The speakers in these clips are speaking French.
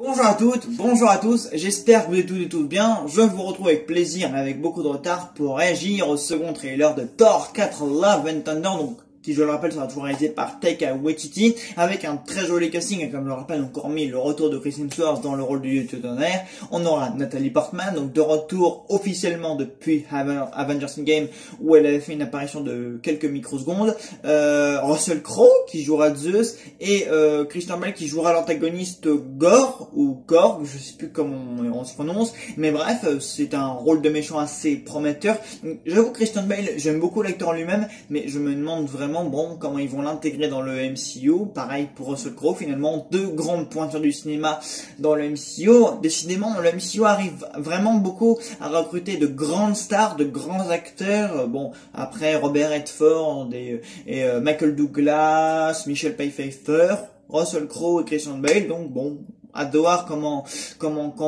Bonjour à toutes, bonjour à tous, j'espère que vous êtes toutes et tous bien. Je vous retrouve avec plaisir mais avec beaucoup de retard pour réagir au second trailer de Thor 4 Love and Thunder, donc qui je le rappelle sera toujours réalisé par Taika Waititi, avec un très joli casting, et comme je le rappelle, donc hormis le retour de Chris Hemsworth dans le rôle du Dieu tonnerre, on aura Natalie Portman, donc de retour officiellement depuis Avengers Endgame, où elle avait fait une apparition de quelques microsecondes, Russell Crowe qui jouera Zeus, et Christian Bale qui jouera l'antagoniste Gore, ou Korg, je sais plus comment on se prononce, mais bref, c'est un rôle de méchant assez prometteur. J'avoue Christian Bale, j'aime beaucoup l'acteur lui-même, mais je me demande vraiment comment ils vont l'intégrer dans le MCU. Pareil pour Russell Crowe, finalement deux grandes pointures du cinéma dans le MCU. Décidément, le MCU arrive vraiment beaucoup à recruter de grandes stars, de grands acteurs. Bon, après Robert Redford et Michael Douglas, Michelle Pfeiffer, Russell Crowe et Christian Bale. Donc bon, à voir comment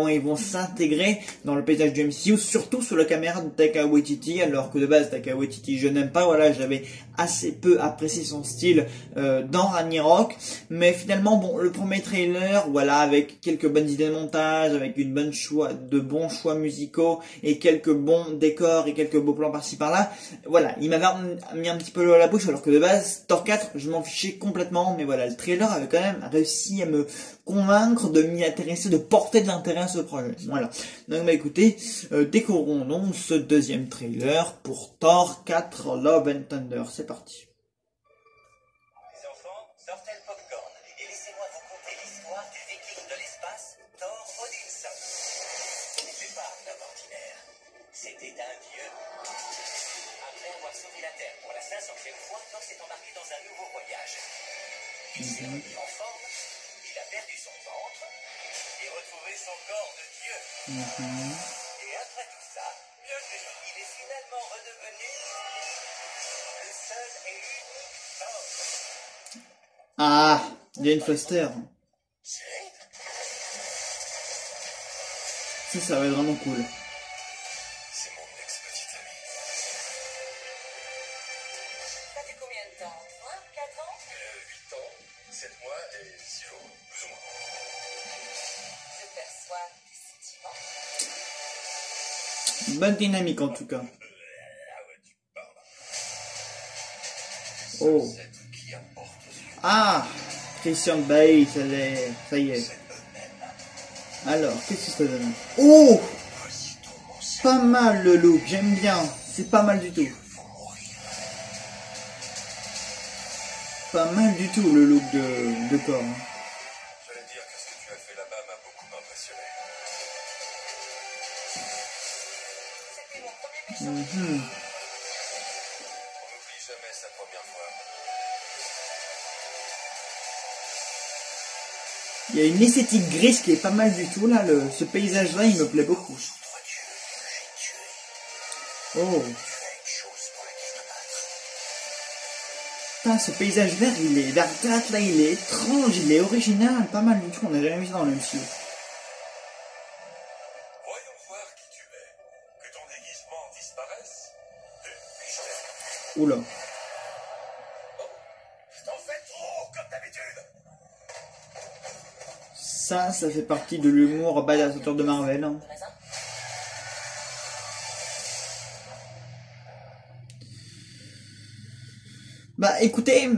ils vont s'intégrer dans le paysage du MCU, surtout sous la caméra de Taika Waititi, alors que de base Taika Waititi je n'aime pas, voilà, j'avais assez peu apprécié son style dans Ragnarok, mais finalement bon, le premier trailer, voilà, avec quelques bonnes idées de montage, avec de bons choix musicaux et quelques bons décors et quelques beaux plans par-ci par-là, voilà, il m'avait mis un petit peu l'eau à la bouche, alors que de base Thor 4 je m'en fichais complètement, mais voilà, le trailer avait quand même réussi à me convaincre de m'y intéresser, de porter de l'intérêt à ce projet. Voilà. Donc bah écoutez, découvrons donc ce deuxième trailer pour Thor 4 Love and Thunder. C'est parti. Les enfants, sortez le popcorn et laissez-moi vous conter l'histoire du viking de l'espace, Thor Odinson. Ce n'était pas un homme ordinaire, c'était un dieu. Après avoir sauvé la Terre pour la 500e fois, Thor s'est embarqué dans un nouveau voyage. Il s'est remis en forme, il a perdu son ventre et retrouvé son corps de dieu. Et après tout ça, il est finalement redevenu le seul et unique Thor. Ah, Jane Foster. Ça va être vraiment cool. C'est mon ex-petite amie. Ça fait combien de temps? 4 ans? 8 ans, 7 mois et 6 jours, plus ou moins. Je perçois des sentiments. Bonne dynamique en tout cas. Ah ouais, tu parles. Oh. C'est eux qui apportent aux yeux. Ah, Christian Bale, ça y est. Alors, qu'est-ce que ça donne? Oh, pas mal le look, j'aime bien. C'est pas mal du tout. Pas mal du tout le look de Thor. J'allais dire que ce que tu as fait là-bas m'a beaucoup impressionné. C'était mon premier méchant. On n'oublie jamais sa première fois. Il y a une esthétique grise qui est pas mal du tout là. Ce paysage-là, il me plaît beaucoup. Trois dieux que j'ai tués. Oh. Tu as une chose pour laquelle te battre. Putain, ce paysage vert, vert là, il est étrange, il est original, pas mal du tout. On n'a jamais vu ça dans le MCU. Voyons voir qui tu es. Que ton déguisement disparaisse. Puis je t'aime. Oula. Oh, je t'en fais trop, comme d'habitude. Ça fait partie de l'humour badass autour de Marvel. Hein. De raisin? Bah écoutez,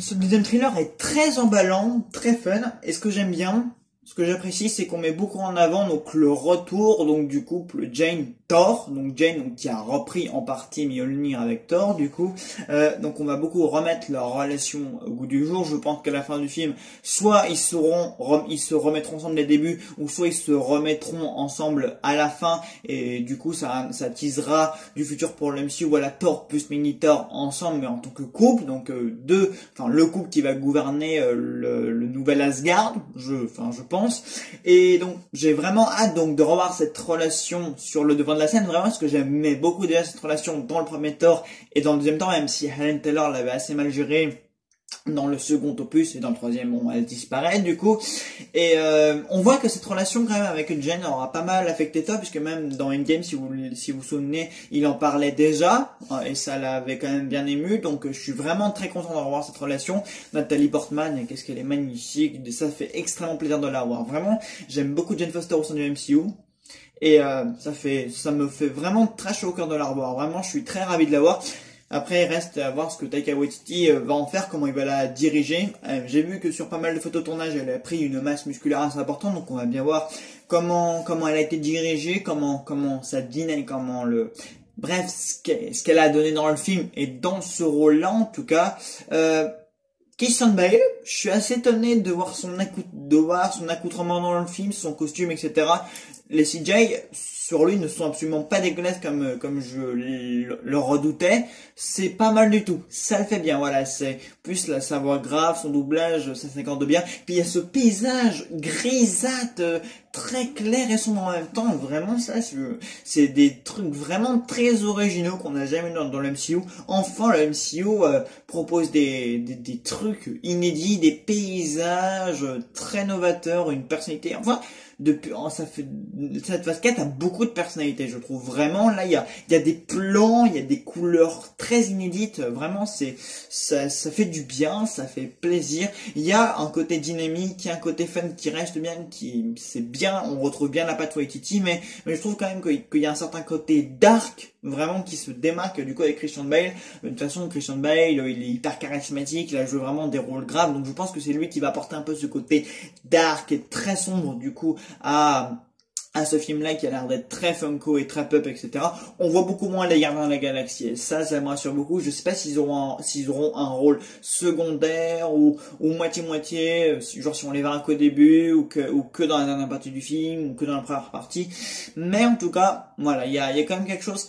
ce deuxième thriller est très emballant, très fun, et ce que j'aime bien, ce que j'apprécie, c'est qu'on met beaucoup en avant donc le retour donc du couple Jane-Thor, donc Jane donc, qui a repris en partie Mjolnir avec Thor du coup, donc on va beaucoup remettre leur relation au goût du jour. Je pense qu'à la fin du film, soit ils se remettront ensemble dès le début, ou soit ils se remettront ensemble à la fin, et du coup ça teasera du futur pour le MCU, voilà Thor plus Mini-Thor ensemble mais en tant que couple, donc le couple qui va gouverner le nouvel Asgard, je pense. Et donc j'ai vraiment hâte donc de revoir cette relation sur le devant de la scène, vraiment parce que j'aimais beaucoup déjà cette relation dans le premier Thor et dans le deuxième temps, même si Helen Taylor l'avait assez mal géré dans le second opus, et dans le troisième, bon, elle disparaît du coup. Et on voit que cette relation quand même avec Jen aura pas mal affecté Thor, puisque même dans Endgame, si vous vous souvenez, il en parlait déjà, et ça l'avait quand même bien ému. Donc je suis vraiment très content de revoir cette relation. Nathalie Portman, qu'est-ce qu'elle est magnifique, ça fait extrêmement plaisir de la voir. Vraiment, j'aime beaucoup Jane Foster au sein du MCU. Et ça me fait vraiment très chaud au cœur de la revoir. Vraiment, je suis très ravi de la voir. Après, il reste à voir ce que Taika Waititi va en faire, comment il va la diriger. J'ai vu que sur pas mal de photos de tournage, elle a pris une masse musculaire assez importante, donc on va bien voir comment elle a été dirigée, comment sa dynamique, bref, ce qu'elle a donné dans le film et dans ce rôle-là en tout cas. Christian Bale, je suis assez étonné de voir son accoutrement dans le film, son costume, etc. Les CGI sur lui ne sont absolument pas dégueulasses comme je le redoutais. C'est pas mal du tout. Ça le fait bien, voilà. C'est plus sa voix grave, son doublage, ça s'accorde bien. Puis il y a ce paysage grisâtre, très clair et sombre en même temps. Vraiment, ça, c'est des trucs vraiment très originaux qu'on n'a jamais eu dans le MCU. Enfin, le MCU propose des trucs inédits, des paysages très novateurs, une personnalité. Enfin, cette phase 4 a beaucoup de personnalité, je trouve. Vraiment, là, il y a des plans, il y a des couleurs très inédites. Vraiment, ça fait du bien, ça fait plaisir. Il y a un côté dynamique, il y a un côté fun qui reste bien, c'est bien, on retrouve bien la patte Waititi, mais je trouve quand même qu'il y a un certain côté dark, vraiment, qui se démarque, du coup, avec Christian Bale. De toute façon, Christian Bale, il est hyper charismatique, il a joué vraiment des rôles graves, donc je pense que c'est lui qui va apporter un peu ce côté dark et très sombre, du coup, à ce film-là qui a l'air d'être très funko et très pop, etc. On voit beaucoup moins les Gardiens de la Galaxie. Et ça me rassure beaucoup. Je sais pas s'ils auront un rôle secondaire ou moitié-moitié, genre si on les verra qu'au début ou que dans la dernière partie du film ou que dans la première partie. Mais en tout cas, voilà, il y a quand même quelque chose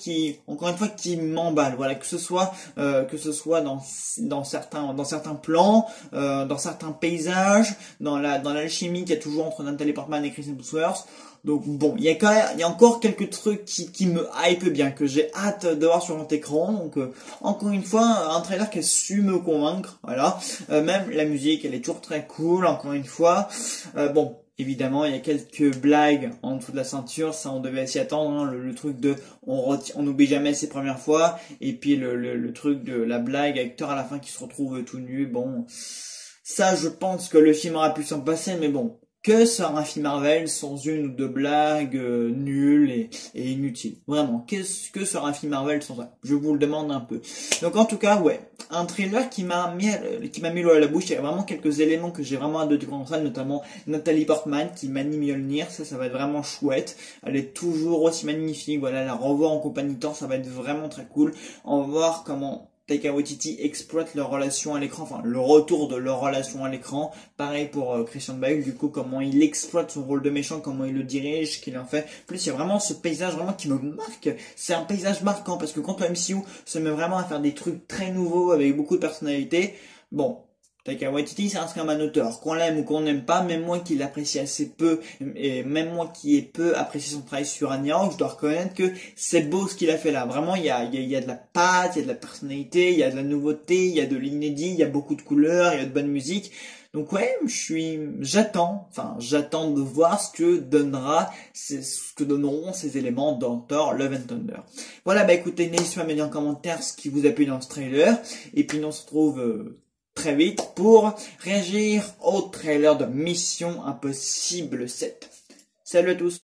encore une fois, qui m'emballe. Voilà, que ce soit dans certains plans, dans certains paysages, dans l'alchimie qu'il y a toujours entre Natalie Portman et Chris Hemsworth. Donc bon, il y a encore quelques trucs qui me hype bien, que j'ai hâte de voir sur mon écran. Donc encore une fois, un trailer qui a su me convaincre, voilà. Même la musique, elle est toujours très cool, encore une fois. Bon, évidemment, il y a quelques blagues en dessous de la ceinture, ça on devait s'y attendre, hein, le truc de on n'oublie jamais ses premières fois, et puis le truc de la blague avec Thor à la fin qui se retrouve tout nu. Bon, ça je pense que le film aura pu s'en passer, mais bon. Que sera un film Marvel sans une ou deux blagues nulles et inutiles? Vraiment, que sera un film Marvel sans ça? Je vous le demande un peu. Donc en tout cas, ouais, un trailer qui m'a mis l'eau à la bouche. Il y a vraiment quelques éléments que j'ai vraiment hâte de découvrir, notamment Nathalie Portman qui manie Mjolnir. Ça va être vraiment chouette. Elle est toujours aussi magnifique. Voilà, la revoir en compagnie de Thor, ça va être vraiment très cool. On va voir comment Taika Waititi exploite leur relation à l'écran, enfin le retour de leur relation à l'écran. Pareil pour Christian Bale, du coup comment il exploite son rôle de méchant, comment il le dirige, ce qu'il en fait. Plus il y a vraiment ce paysage vraiment qui me marque. C'est un paysage marquant parce que quand le MCU se met vraiment à faire des trucs très nouveaux avec beaucoup de personnalité, bon, Taika Waititi, c'est un scam auteur. Qu'on l'aime ou qu'on n'aime pas, même moi qui l'apprécie assez peu, et même moi qui ai peu apprécié son travail sur Ragnarok, je dois reconnaître que c'est beau ce qu'il a fait là. Vraiment, il y a de la patte, il y a de la personnalité, il y a de la nouveauté, il y a de l'inédit, il y a beaucoup de couleurs, il y a de bonne musique. Donc ouais, j'attends de voir ce que donneront ces éléments dans Thor Love and Thunder. Voilà, bah écoutez, n'hésitez pas à me dire en commentaire ce qui vous a plu dans ce trailer, et puis on se retrouve très vite pour réagir au trailer de Mission Impossible 7. Salut à tous!